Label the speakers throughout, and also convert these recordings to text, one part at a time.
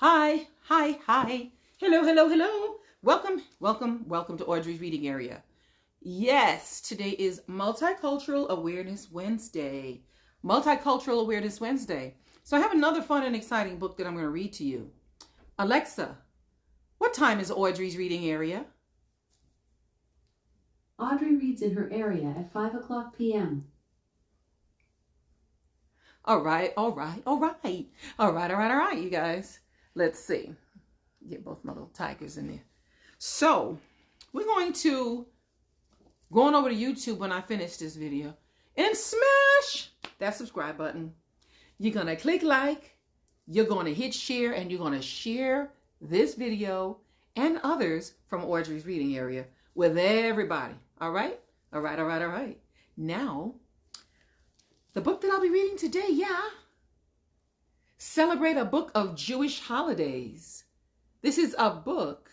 Speaker 1: Hi, hi, hi. Hello, hello, hello. Welcome to Audrey's Reading Area. Yes, today is Multicultural Awareness Wednesday. Multicultural Awareness Wednesday. So I have another fun and exciting book that I'm going to read to you. Alexa, what time is Audrey's Reading Area?
Speaker 2: Audrey reads in her area at 5:00 p.m.
Speaker 1: All right, you guys. Let's see. Get both my little tigers in there. So, we're going over to YouTube when I finish this video and smash that subscribe button. You're going to click like, you're going to hit share, and you're going to share this video and others from Audrey's Reading Area with everybody. All right? All right. Now, the book that I'll be reading today, Celebrate a Book of Jewish Holidays. This is a book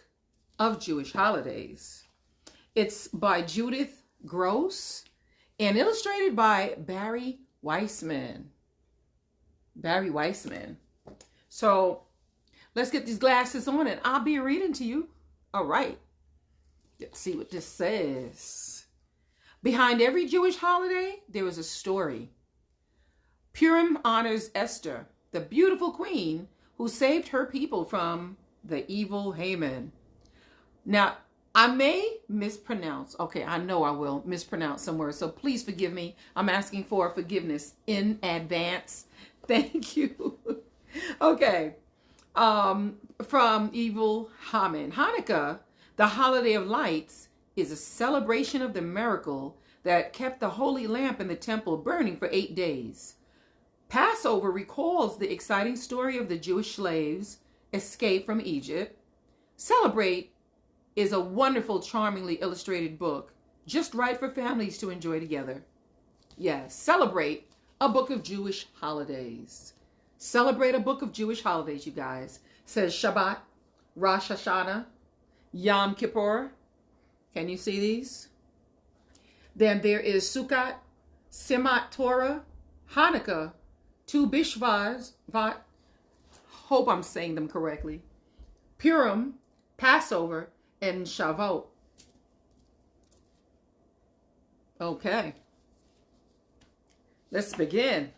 Speaker 1: of Jewish holidays. It's by Judith Gross and illustrated by Barry Weissman. So let's get these glasses on and I'll be reading to you. All right. Let's see what this says. Behind every Jewish holiday, there is a story. Purim honors Esther, the beautiful queen who saved her people from the evil Haman. Now, I may mispronounce. Okay, I know I will mispronounce some words, so please forgive me. I'm asking for forgiveness in advance. Thank you. Okay, from evil Haman. Hanukkah, the holiday of lights, is a celebration of the miracle that kept the holy lamp in the temple burning for 8 days. Passover recalls the exciting story of the Jewish slaves' escape from Egypt. Celebrate is a wonderful, charmingly illustrated book, just right for families to enjoy together. Yes, Celebrate a Book of Jewish Holidays. Celebrate a Book of Jewish Holidays, you guys. It says Shabbat, Rosh Hashanah, Yom Kippur. Can you see these? Then there is Sukkot, Simchat Torah, Hanukkah, Tu B'Shvat, hope I'm saying them correctly, Purim, Passover, and Shavuot. Okay. Let's begin.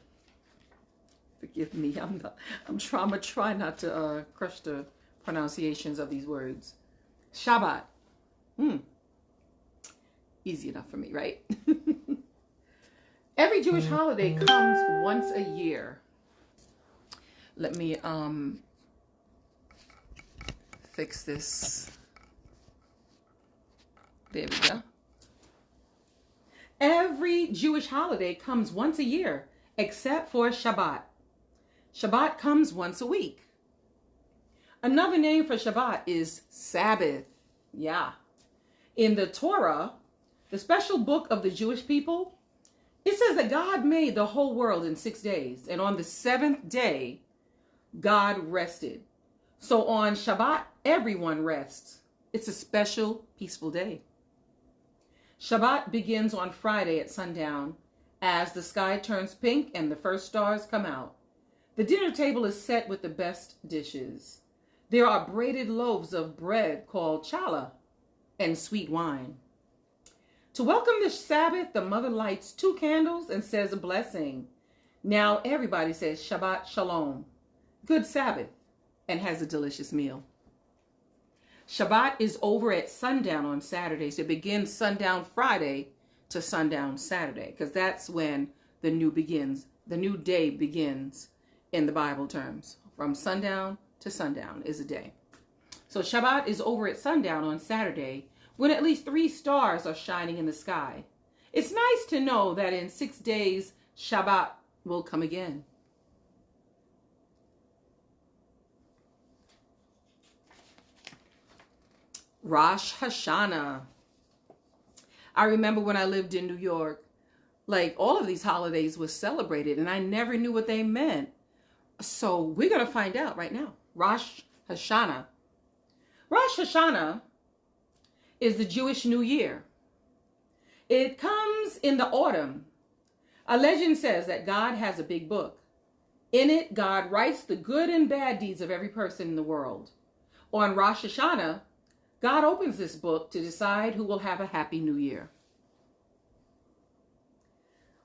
Speaker 1: Forgive me. I'm gonna try not to crush the pronunciations of these words. Shabbat. Easy enough for me, right? Every Jewish holiday comes once a year. Let me fix this. There we go. Every Jewish holiday comes once a year, except for Shabbat. Shabbat comes once a week. Another name for Shabbat is Sabbath. Yeah. In the Torah, the special book of the Jewish people, it says that God made the whole world in 6 days, and on the seventh day, God rested. So on Shabbat, everyone rests. It's a special, peaceful day. Shabbat begins on Friday at sundown as the sky turns pink and the first stars come out. The dinner table is set with the best dishes. There are braided loaves of bread called challah and sweet wine. To welcome the Sabbath, the mother lights 2 candles and says a blessing. Now everybody says Shabbat Shalom, good Sabbath, and has a delicious meal. Shabbat is over at sundown on Saturdays. It begins sundown Friday to sundown Saturday, because that's when the new day begins in the Bible terms. From sundown to sundown is a day. So Shabbat is over at sundown on Saturday, when at least 3 stars are shining in the sky. It's nice to know that in 6 days, Shabbat will come again. Rosh Hashanah. I remember when I lived in New York, like all of these holidays were celebrated and I never knew what they meant. So we're going to find out right now. Rosh Hashanah. Rosh Hashanah is the Jewish New Year. It comes in the autumn. A legend says that God has a big book. In it, God writes the good and bad deeds of every person in the world. On Rosh Hashanah, God opens this book to decide who will have a happy new year.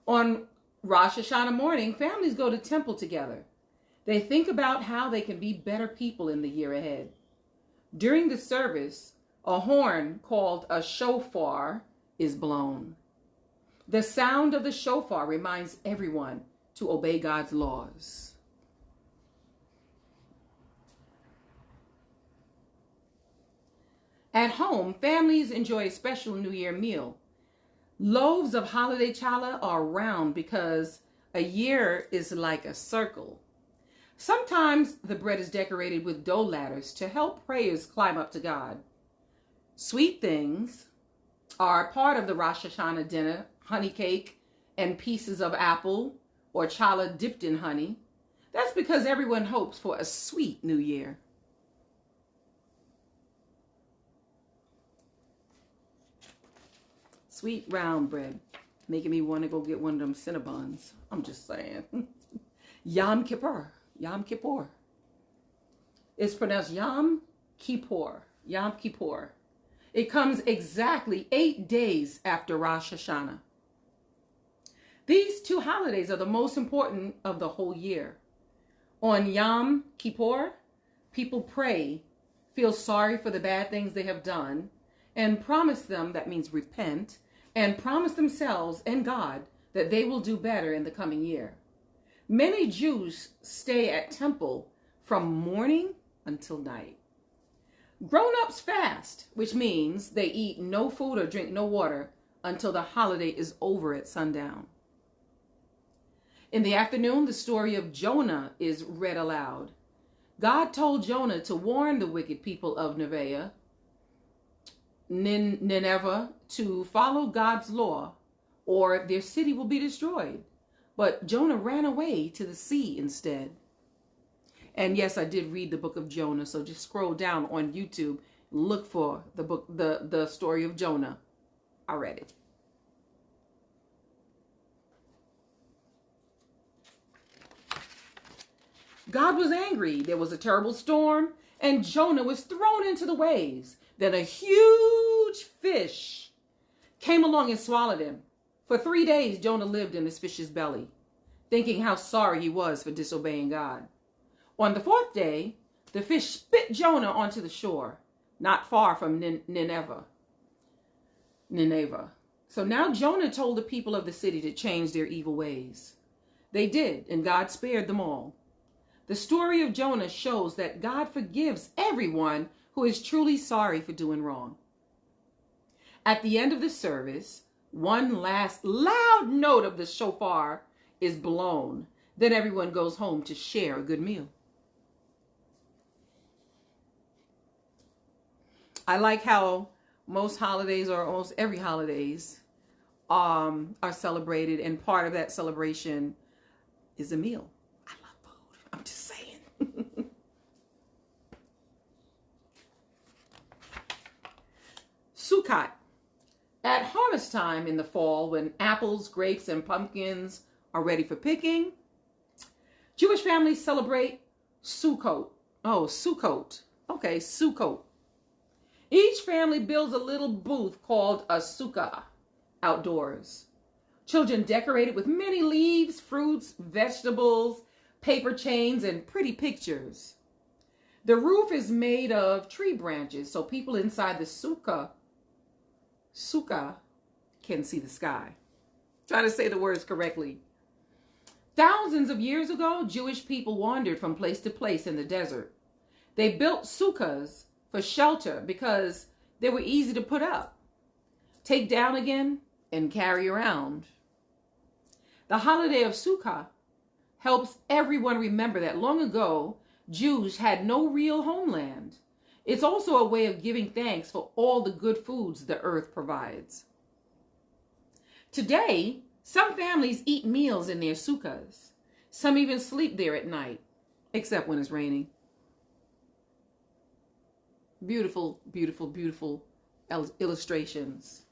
Speaker 1: On Rosh Hashanah morning, families go to temple together. They think about how they can be better people in the year ahead. During the service, a horn called a shofar is blown. The sound of the shofar reminds everyone to obey God's laws. At home, families enjoy a special New Year meal. Loaves of holiday challah are round because a year is like a circle. Sometimes the bread is decorated with dough ladders to help prayers climb up to God. Sweet things are part of the Rosh Hashanah dinner: honey cake and pieces of apple or challah dipped in honey. That's because everyone hopes for a sweet new year. Sweet round bread, making me want to go get one of them Cinnabons. I'm just saying. Yom Kippur. Yom Kippur. It's pronounced Yom Kippur. Yom Kippur. It comes exactly 8 days after Rosh Hashanah. These two holidays are the most important of the whole year. On Yom Kippur, people pray, feel sorry for the bad things they have done, and promise them, that means repent, and promise themselves and God that they will do better in the coming year. Many Jews stay at temple from morning until night. Grown-ups fast, which means they eat no food or drink no water until the holiday is over at sundown. In the afternoon, the story of Jonah is read aloud. God told Jonah to warn the wicked people of Nineveh to follow God's law, or their city will be destroyed. But Jonah ran away to the sea instead. And yes, I did read the book of Jonah, so just scroll down on YouTube, look for the book, the story of Jonah. I read it. God was angry. There was a terrible storm, and Jonah was thrown into the waves. Then a huge fish came along and swallowed him. For 3 days, Jonah lived in this fish's belly, thinking how sorry he was for disobeying God. On the 4th day, the fish spit Jonah onto the shore, not far from Nineveh. So now Jonah told the people of the city to change their evil ways. They did, and God spared them all. The story of Jonah shows that God forgives everyone who is truly sorry for doing wrong. At the end of the service, one last loud note of the shofar is blown. Then everyone goes home to share a good meal. I like how most holidays, or almost every holidays, are celebrated, and part of that celebration is a meal. I love food. I'm just saying. Sukkot. At harvest time in the fall, when apples, grapes, and pumpkins are ready for picking, Jewish families celebrate Sukkot. Oh, Sukkot. Okay, Sukkot. Each family builds a little booth called a sukkah outdoors. Children decorate it with many leaves, fruits, vegetables, paper chains, and pretty pictures. The roof is made of tree branches, so people inside the sukkah can see the sky. Try to say the words correctly. Thousands of years ago, Jewish people wandered from place to place in the desert. They built sukkahs for shelter because they were easy to put up, take down again, and carry around. The holiday of Sukkah helps everyone remember that long ago, Jews had no real homeland. It's also a way of giving thanks for all the good foods the earth provides. Today, some families eat meals in their sukkahs. Some even sleep there at night, except when it's raining. Beautiful, beautiful, beautiful illustrations.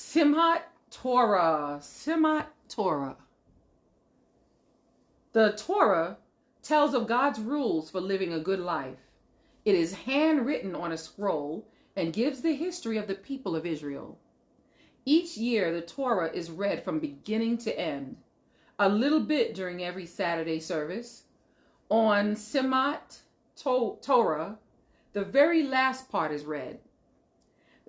Speaker 1: Simhat Torah. Simhat Torah. The Torah tells of God's rules for living a good life. It is handwritten on a scroll and gives the history of the people of Israel. Each year, the Torah is read from beginning to end, a little bit during every Saturday service. On Simhat Torah, the very last part is read.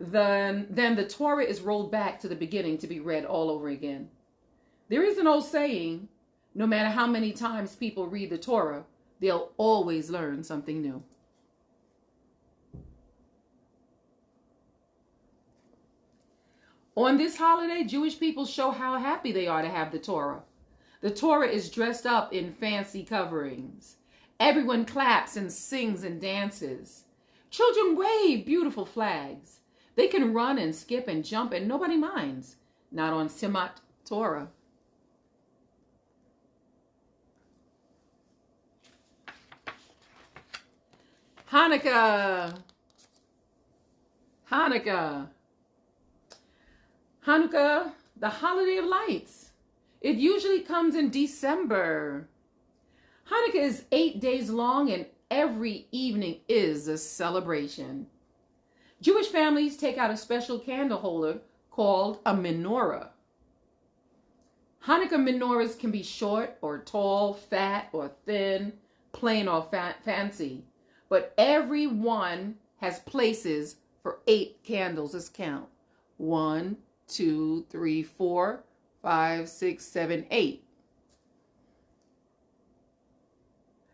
Speaker 1: Then the Torah is rolled back to the beginning to be read all over again. There is an old saying, no matter how many times people read the Torah, they'll always learn something new. On this holiday, Jewish people show how happy they are to have the Torah. The Torah is dressed up in fancy coverings. Everyone claps and sings and dances. Children wave beautiful flags. They can run and skip and jump and nobody minds. Not on Simhat Torah. Hanukkah. Hanukkah. Hanukkah, the holiday of lights. It usually comes in December. Hanukkah is 8 days long and every evening is a celebration. Jewish families take out a special candle holder called a menorah. Hanukkah menorahs can be short or tall, fat or thin, plain or fancy, but every one has places for 8 candles. Let's count. 1, 2, 3, 4, 5, 6, 7, 8.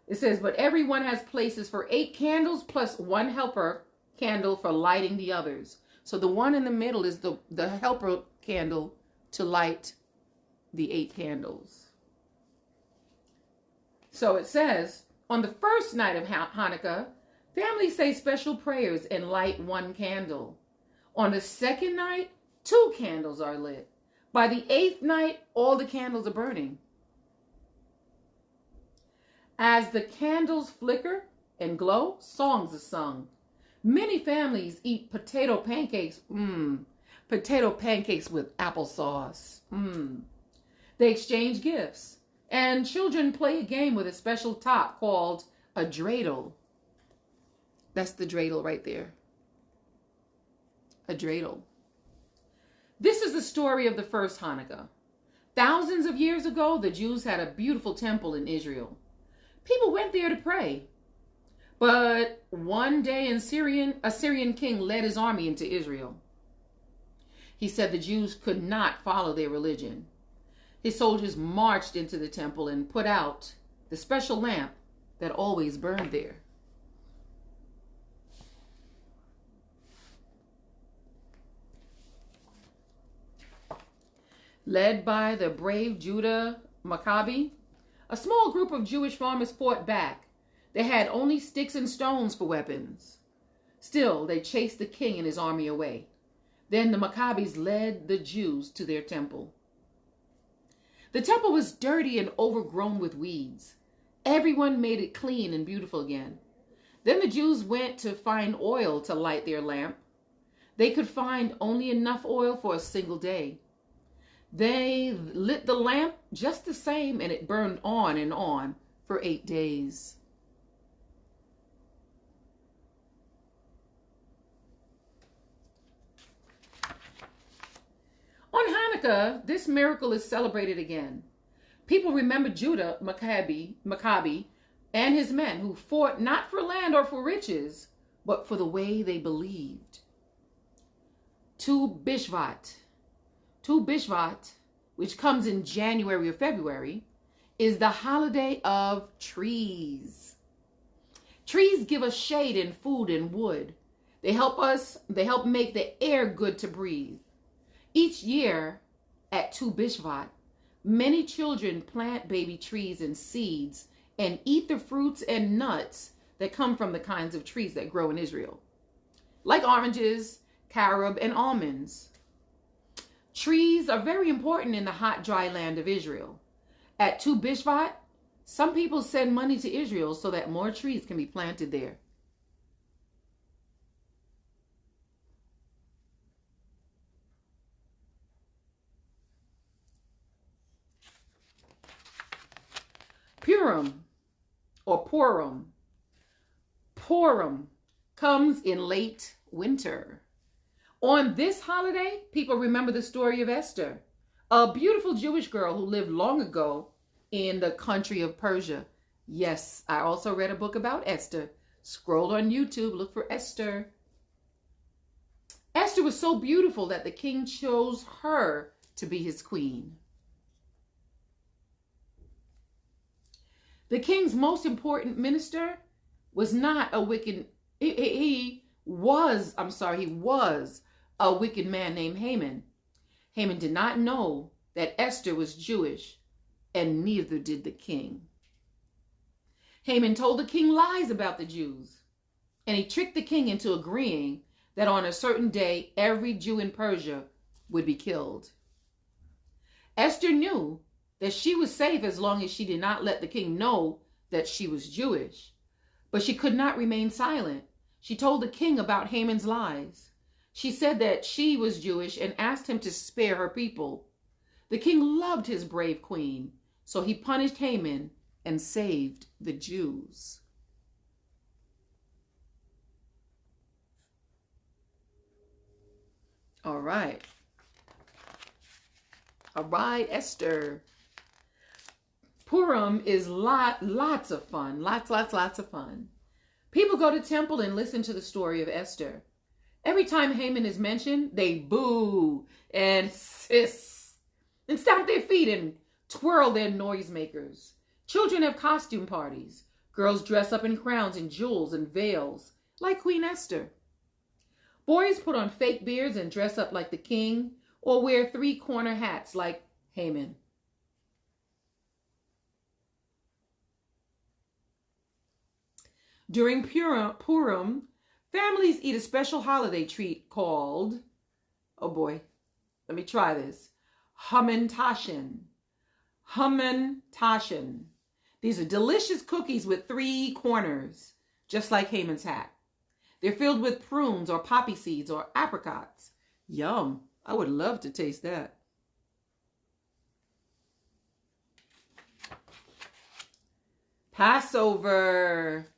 Speaker 1: It says, but everyone has places for 8 candles plus 1 helper candle for lighting the others. So the one in the middle is the helper candle to light the 8 candles. So it says, on the first night of Hanukkah, families say special prayers and light 1 candle. On the second night, 2 candles are lit. By the 8th night, all the candles are burning. As the candles flicker and glow, songs are sung. Many families eat potato pancakes. Potato pancakes with applesauce. They exchange gifts. And children play a game with a special top called a dreidel. That's the dreidel right there. A dreidel. This is the story of the first Hanukkah. Thousands of years ago, the Jews had a beautiful temple in Israel. People went there to pray. But one day a Syrian king led his army into Israel. He said the Jews could not follow their religion. His soldiers marched into the temple and put out the special lamp that always burned there. Led by the brave Judah Maccabi, a small group of Jewish farmers fought back. They had only sticks and stones for weapons. Still, they chased the king and his army away. Then the Maccabis led the Jews to their temple. The temple was dirty and overgrown with weeds. Everyone made it clean and beautiful again. Then the Jews went to find oil to light their lamp. They could find only enough oil for a single day. They lit the lamp just the same, and it burned on and on for 8 days. On Hanukkah, this miracle is celebrated again. People remember Judah Maccabi and his men who fought not for land or for riches, but for the way they believed. Tu Bishvat, which comes in January or February, is the holiday of trees. Trees give us shade and food and wood. They help make the air good to breathe. Each year at Tu Bishvat, many children plant baby trees and seeds and eat the fruits and nuts that come from the kinds of trees that grow in Israel, like oranges, carob, and almonds. Trees are very important in the hot, dry land of Israel. At Tu Bishvat, some people send money to Israel so that more trees can be planted there. Purim or Purim. Purim comes in late winter. On this holiday, people remember the story of Esther, a beautiful Jewish girl who lived long ago in the country of Persia. Yes, I also read a book about Esther. Scroll on YouTube, look for Esther. Esther was so beautiful that the king chose her to be his queen. The king's most important minister was not a wicked, he was a wicked man named Haman. Haman did not know that Esther was Jewish, and neither did the king. Haman told the king lies about the Jews, and he tricked the king into agreeing that on a certain day, every Jew in Persia would be killed. Esther knew that she was safe as long as she did not let the king know that she was Jewish. But she could not remain silent. She told the king about Haman's lies. She said that she was Jewish and asked him to spare her people. The king loved his brave queen, so he punished Haman and saved the Jews. All right, Esther. Purim is lots of fun. Lots of fun. People go to temple and listen to the story of Esther. Every time Haman is mentioned, they boo and hiss and stamp their feet and twirl their noisemakers. Children have costume parties. Girls dress up in crowns and jewels and veils, like Queen Esther. Boys put on fake beards and dress up like the king, or wear three-corner hats like Haman. During Purim, families eat a special holiday treat called, oh boy, let me try this, Hamantaschen. Hamantaschen. These are delicious cookies with three corners, just like Haman's hat. They're filled with prunes or poppy seeds or apricots. Yum. I would love to taste that. Passover.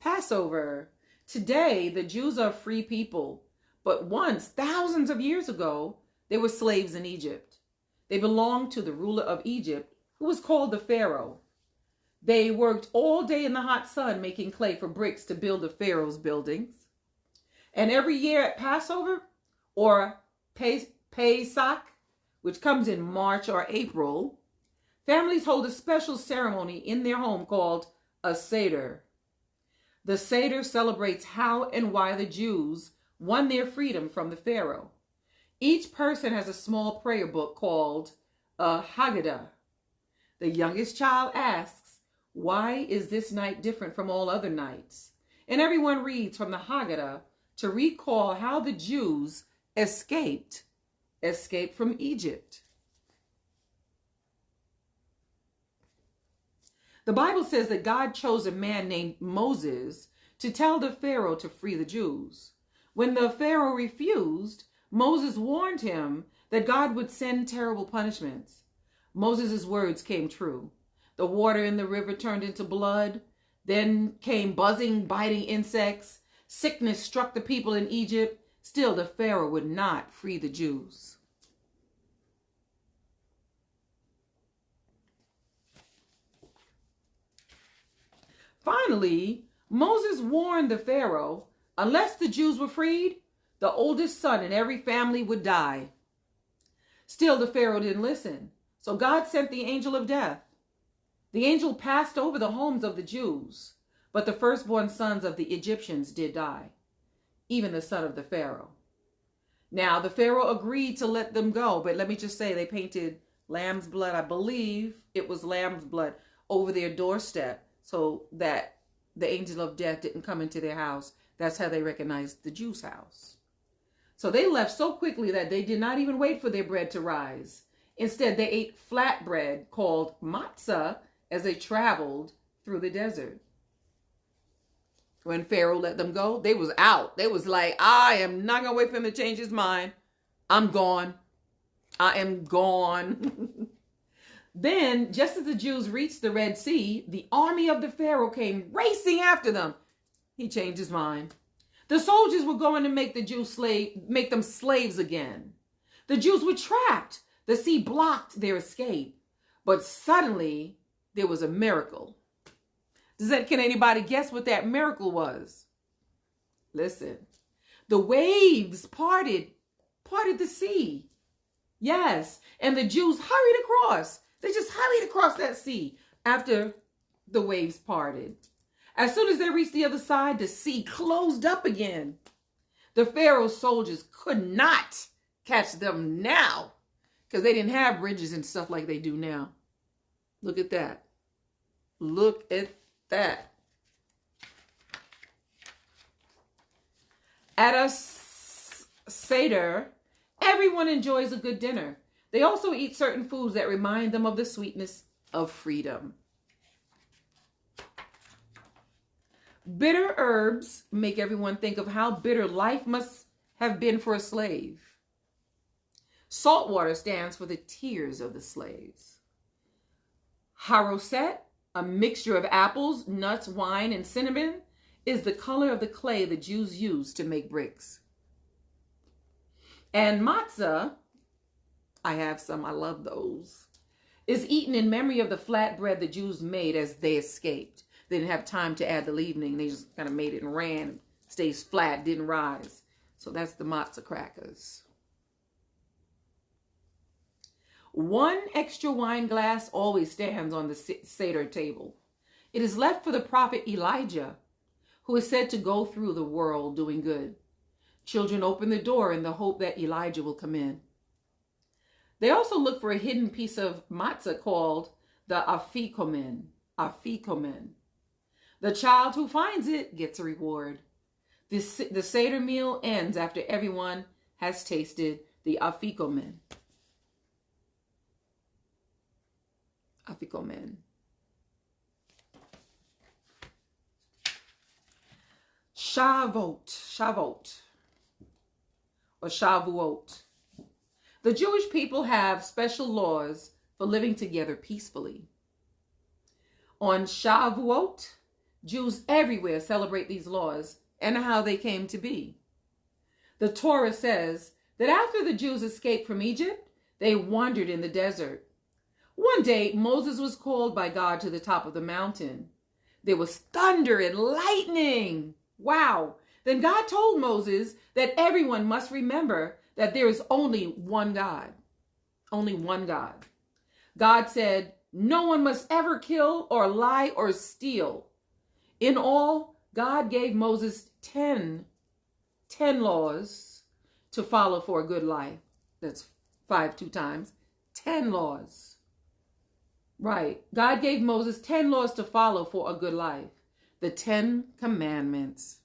Speaker 1: Passover. Today, the Jews are free people, but once, thousands of years ago, they were slaves in Egypt. They belonged to the ruler of Egypt, who was called the Pharaoh. They worked all day in the hot sun making clay for bricks to build the Pharaoh's buildings. And every year at Passover, or Pesach, which comes in March or April, families hold a special ceremony in their home called a Seder. The Seder celebrates how and why the Jews won their freedom from the Pharaoh. Each person has a small prayer book called a Haggadah. The youngest child asks, "Why is this night different from all other nights?" And everyone reads from the Haggadah to recall how the Jews escaped from Egypt. The Bible says that God chose a man named Moses to tell the Pharaoh to free the Jews. When the Pharaoh refused, Moses warned him that God would send terrible punishments. Moses' words came true. The water in the river turned into blood. Then came buzzing, biting insects. Sickness struck the people in Egypt. Still, the Pharaoh would not free the Jews. Finally, Moses warned the Pharaoh, unless the Jews were freed, the oldest son in every family would die. Still, the Pharaoh didn't listen. So God sent the angel of death. The angel passed over the homes of the Jews, but the firstborn sons of the Egyptians did die, even the son of the Pharaoh. Now, the Pharaoh agreed to let them go, but let me just say, they painted lamb's blood, I believe it was lamb's blood, over their doorstep so that the angel of death didn't come into their house. That's how they recognized the Jews' house. So they left so quickly that they did not even wait for their bread to rise. Instead, they ate flatbread called matzah as they traveled through the desert. When Pharaoh let them go, they was out. They was like, I am not going to wait for him to change his mind. I'm gone. I am gone. Then, just as the Jews reached the Red Sea, the army of the Pharaoh came racing after them. He changed his mind. The soldiers were going to make the Jews make them slaves again. The Jews were trapped. The sea blocked their escape. But suddenly, there was a miracle. Can anybody guess what that miracle was? Listen, the waves parted the sea. Yes, and the Jews hurried across. They just hurried across that sea after the waves parted. As soon as they reached the other side, the sea closed up again. The Pharaoh's soldiers could not catch them now because they didn't have bridges and stuff like they do now. Look at that. Look at that. At a Seder, everyone enjoys a good dinner. They also eat certain foods that remind them of the sweetness of freedom. Bitter herbs make everyone think of how bitter life must have been for a slave. Salt water stands for the tears of the slaves. Haroset, a mixture of apples, nuts, wine, and cinnamon, is the color of the clay the Jews used to make bricks. And matzah, I have some, I love those, is eaten in memory of the flat bread the Jews made as they escaped. They didn't have time to add the leavening. They just kind of made it and ran. Stays flat, didn't rise. So that's the matzah crackers. One extra wine glass always stands on the Seder table. It is left for the prophet Elijah, who is said to go through the world doing good. Children open the door in the hope that Elijah will come in. They also look for a hidden piece of matzah called the afikomen. Afikomen. The child who finds it gets a reward. The Seder meal ends after everyone has tasted the afikomen. Afikomen. Shavuot, or Shavuot. The Jewish people have special laws for living together peacefully. On Shavuot, Jews everywhere celebrate these laws and how they came to be. The Torah says that after the Jews escaped from Egypt, they wandered in the desert. One day, Moses was called by God to the top of the mountain. There was thunder and lightning. Wow. Then God told Moses that everyone must remember that there is only one God. Only one God. God said, no one must ever kill or lie or steal. In all, God gave Moses 10 laws to follow for a good life. That's 5 2 times. 10 laws. Right. God gave Moses 10 laws to follow for a good life. The 10 commandments.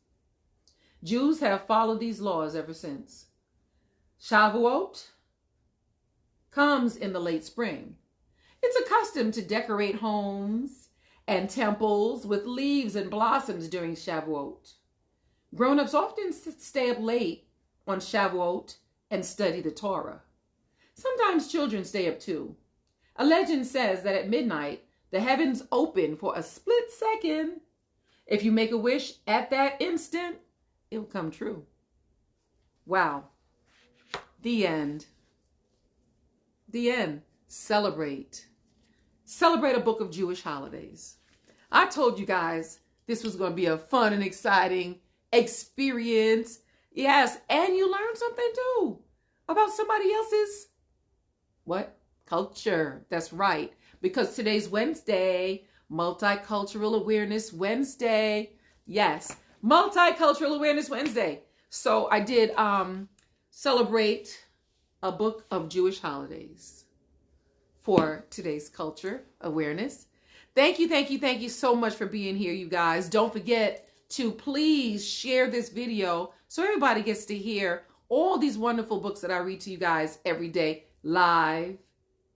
Speaker 1: Jews have followed these laws ever since. Shavuot comes in the late spring. It's a custom to decorate homes and temples with leaves and blossoms during Shavuot. Grown-ups often stay up late on Shavuot and study the Torah. Sometimes children stay up too. A legend says that at midnight, the heavens open for a split second. If you make a wish at that instant, it will come true. Wow. The end. The end. Celebrate. Celebrate a book of Jewish holidays. I told you guys this was going to be a fun and exciting experience. Yes, and you learn something too about somebody else's what? Culture. That's right. Because today's Wednesday, Multicultural Awareness Wednesday. Yes, Multicultural Awareness Wednesday. So I did celebrate a book of Jewish holidays for today's culture awareness. Thank you so much for being here, you guys. Don't forget to please share this video so everybody gets to hear all these wonderful books that I read to you guys every day live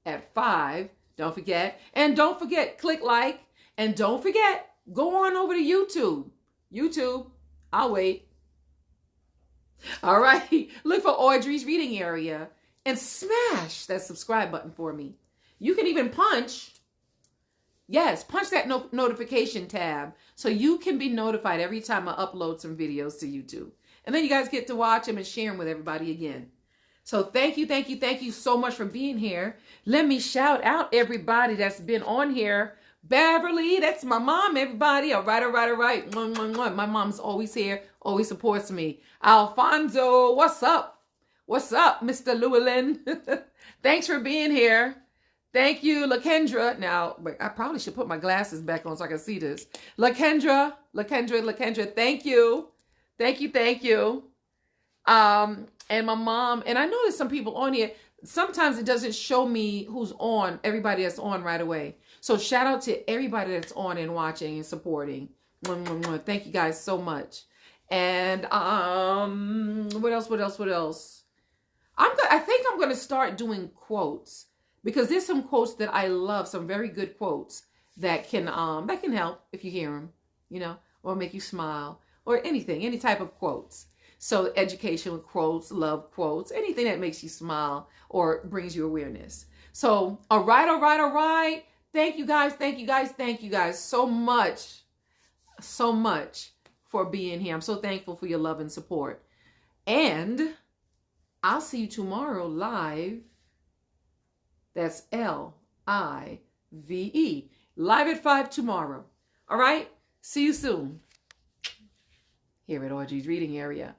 Speaker 1: at 5. Don't forget. And don't forget, click like. And don't forget, go on over to YouTube. YouTube. I'll wait. All right. Look for Audrey's Reading Area and smash that subscribe button for me. You can even punch. Yes, punch that notification tab so you can be notified every time I upload some videos to YouTube. And then you guys get to watch them and share them with everybody again. So thank you so much for being here. Let me shout out everybody that's been on here. Beverly, that's my mom, everybody. All right. My mom's always here, always supports me. Alfonso, what's up? What's up, Mr. Llewellyn? Thanks for being here. Thank you, LaKendra. Now, I probably should put my glasses back on so I can see this. LaKendra, thank you. Thank you. And my mom, and I know there's some people on here. Sometimes it doesn't show me who's on, everybody that's on right away. So shout out to everybody that's on and watching and supporting. Thank you guys so much. And what else? I think I'm gonna start doing quotes, because there's some quotes that I love, some very good quotes that can help if you hear them, you know, or make you smile, or anything, any type of quotes. So educational quotes, love quotes, anything that makes you smile or brings you awareness. So, all right. Thank you guys so much for being here. I'm so thankful for your love and support. And I'll see you tomorrow live. That's Live, live at 5 tomorrow. All right. See you soon here at Audrey's Reading Area.